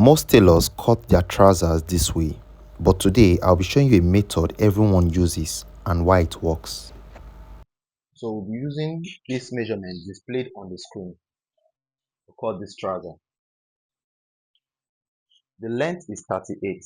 Most tailors cut their trousers this way, but today I'll be showing you a method everyone uses and why it works. So we'll be using this measurement displayed on the screen to cut this trouser. The length is 38.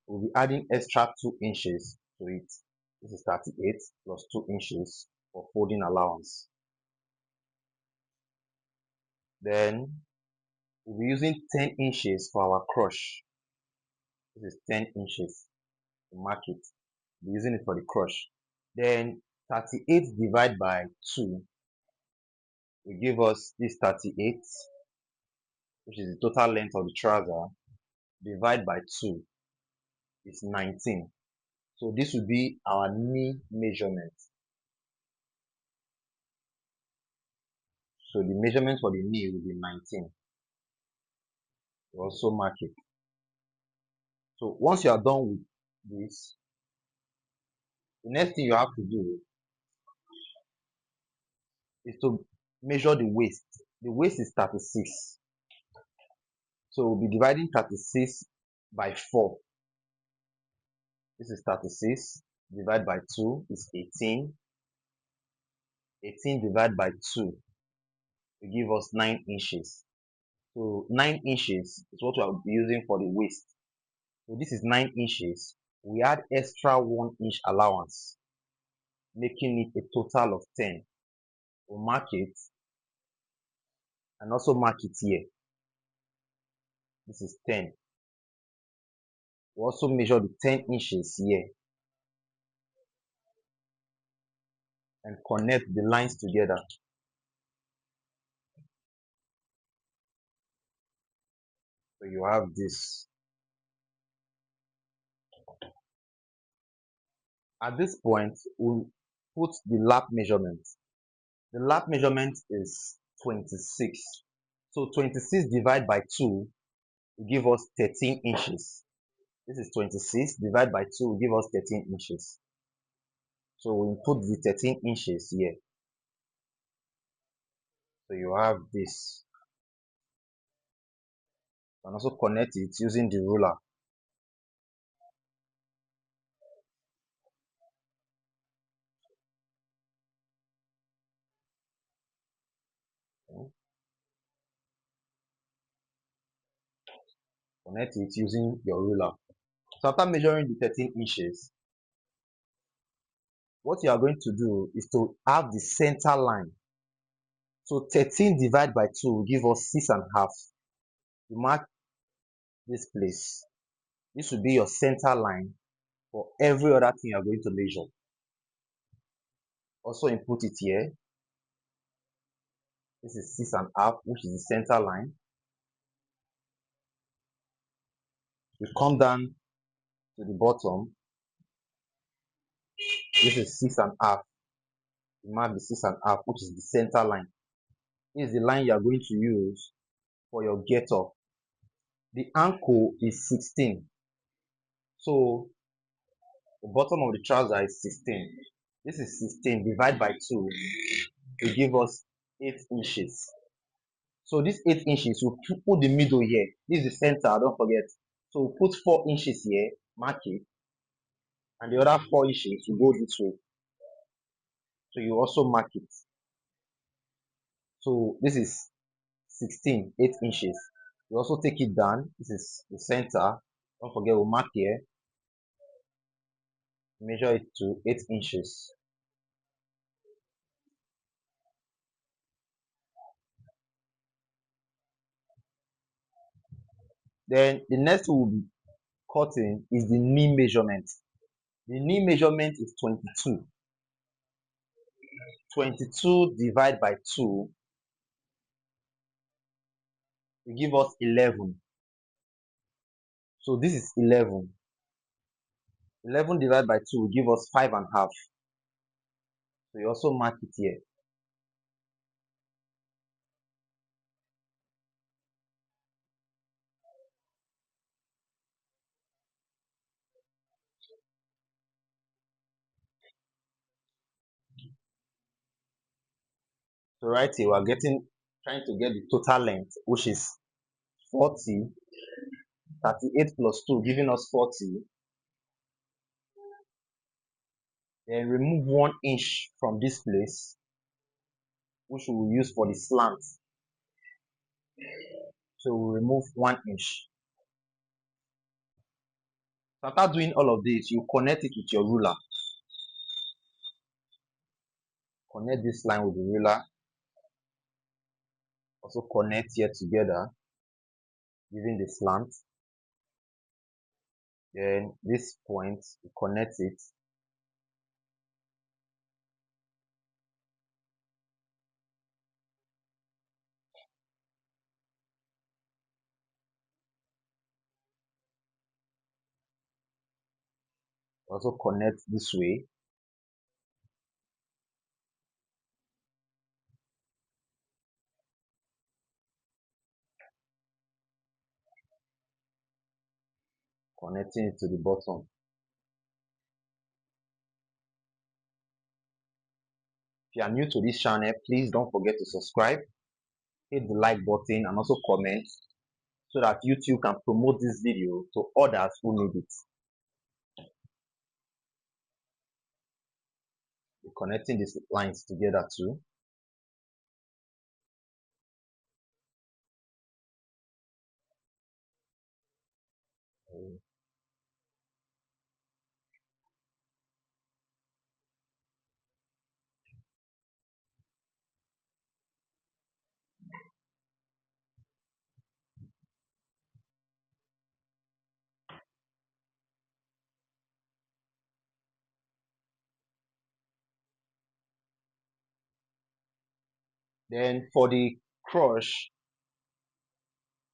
We'll be adding extra 2 inches to it. This is 38 plus 2 inches for folding allowance. Then we'll be using 10 inches for our crush. This is 10 inches to mark it. We'll be using it for the crush. Then 38 divided by 2 will give us this 38, which is the total length of the trouser, divided by 2 is 19. So this will be our knee measurement. So the measurement for the knee will be 19. We also mark it. So once you are done with this, the next thing you have to do is to measure the waist. The waist is 36. So we'll be dividing 36 by 4. This is 36 divided by 2 is 18. 18 divided by 2 will give us 9 inches. So 9 inches is what we'll be using for the waist. So this is 9 inches. We add extra 1 inch allowance, making it a total of 10. We'll mark it and also mark it here. This is 10. We'll also measure the 10 inches here and connect the lines together. So you have this. At this point, we'll put the lap measurement. The lap measurement is 26. So 26 divided by 2 will give us 13 inches. This is 26 divided by 2 will give us 13 inches. So we'll put the 13 inches here. So you have this. And also connect it using the ruler. Connect it using your ruler. So after measuring the 13 inches, what you are going to do is to have the center line. So 13 divided by 2 will give us 6.5. You mark this place. This will be your center line for every other thing you are going to measure. Also input it here. This is 6.5, which is the center line. You come down to the bottom. This is 6.5. You mark the 6.5, which is the center line. This is the line you are going to use for your get up. The ankle is 16. So the bottom of the trouser is 16. This is 16 divided by 2 will give us 8 inches. So this 8 inches, we'll put the middle here. This is the center, don't forget. So we'll put 4 inches here, mark it, and the other 4 inches will go this way. So you also mark it. So this is 16, 8 inches. You also take it down. This is the center. Don't forget, we'll mark here. Measure it to 8 inches. Then the next we'll be cutting is the knee measurement. The knee measurement is 22. 22 divided by 2 will give us 11. So this is 11. 11 divided by 2 will give us 5.5. So you also mark it here. So right here, we are trying to get the total length, which is 40, 38 plus 2 giving us 40. Then remove 1 inch from this place, which we will use for the slant. So we'll remove 1 inch. So after doing all of this, you connect it with your ruler. Connect this line with the ruler. Also connect here together, using the slant. Then this point, you connect it. Also connect this way. Connecting it to the bottom. If you are new to this channel, please don't forget to subscribe, hit the like button, and also comment so that YouTube can promote this video to others who need it. We're connecting these lines together too. Then for the crush,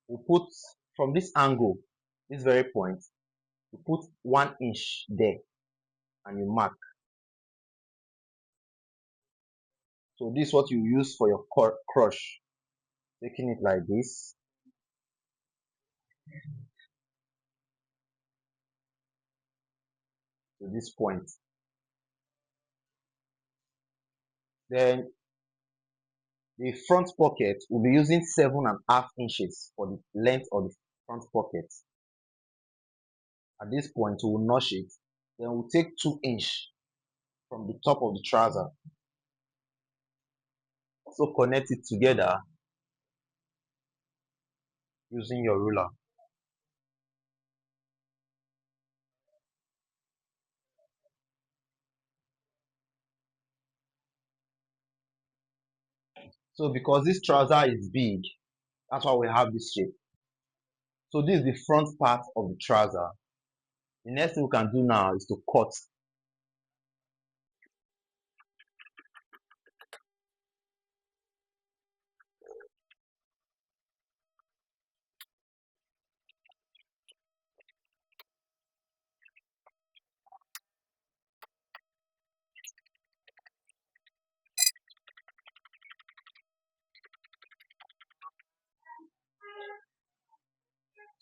we put from this angle, this very point, you put 1 inch there and you mark. So this is what you use for your crush. Taking it like this. To this point. Then the front pocket will be using 7.5 inches for the length of the front pocket. At this point, we will notch it. Then we'll take 2 inch from the top of the trouser. Also connect it together using your ruler. So because this trouser is big, that's why we have this shape. So this is the front part of the trouser. The next thing we can do now is to cut.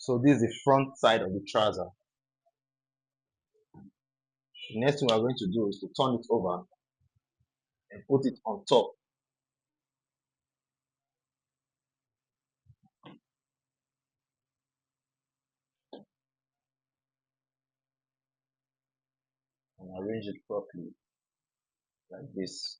So this is the front side of the trouser. The next thing we are going to do is to turn it over and put it on top. And arrange it properly like this.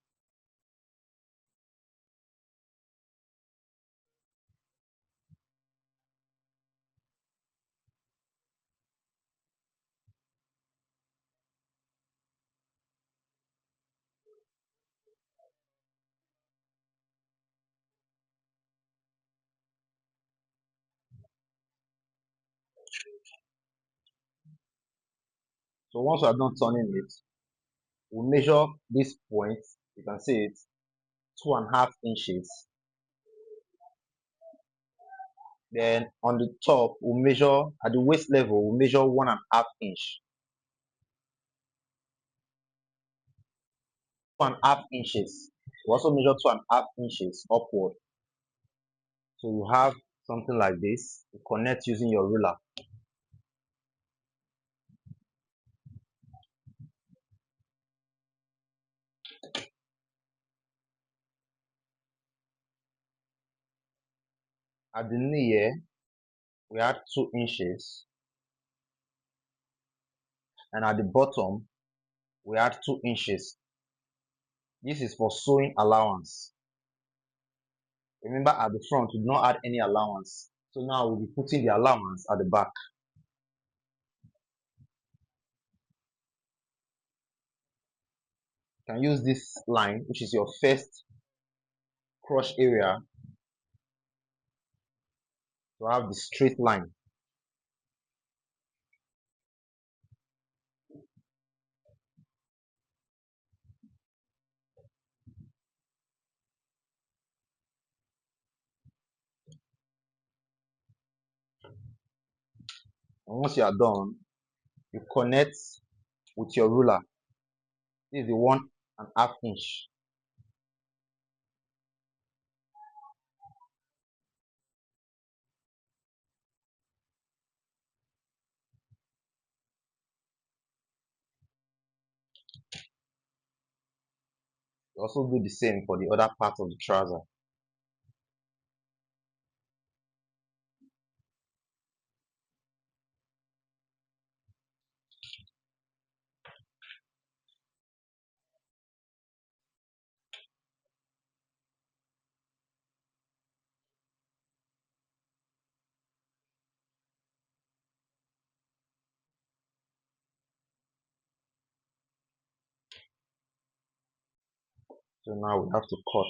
So once we are done turning it, we'll measure this point. You can see it, 2.5 inches. Then on the top, we'll measure at the waist level, we'll measure 1.5 inch. 2.5 inches. We also measure 2.5 inches upward. So you have something like this. You connect using your ruler. At the knee here, we add 2 inches, and at the bottom we add 2 inches. This is for sewing allowance. Remember, at the front we do not add any allowance, so now we'll be putting the allowance at the back. You can use this line, which is your first cross area, to have the straight line. And once you are done, you connect with your ruler. This is the 1.5 inch. You also do the same for the other part of the trouser. So now we have to cut.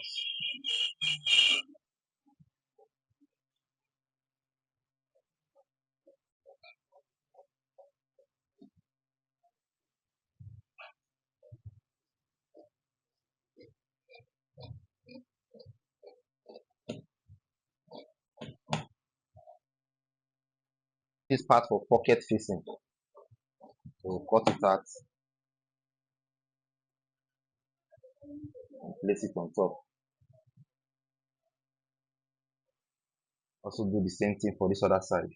This part for pocket facing. So we'll cut it out and place it on top. Also do the same thing for this other side.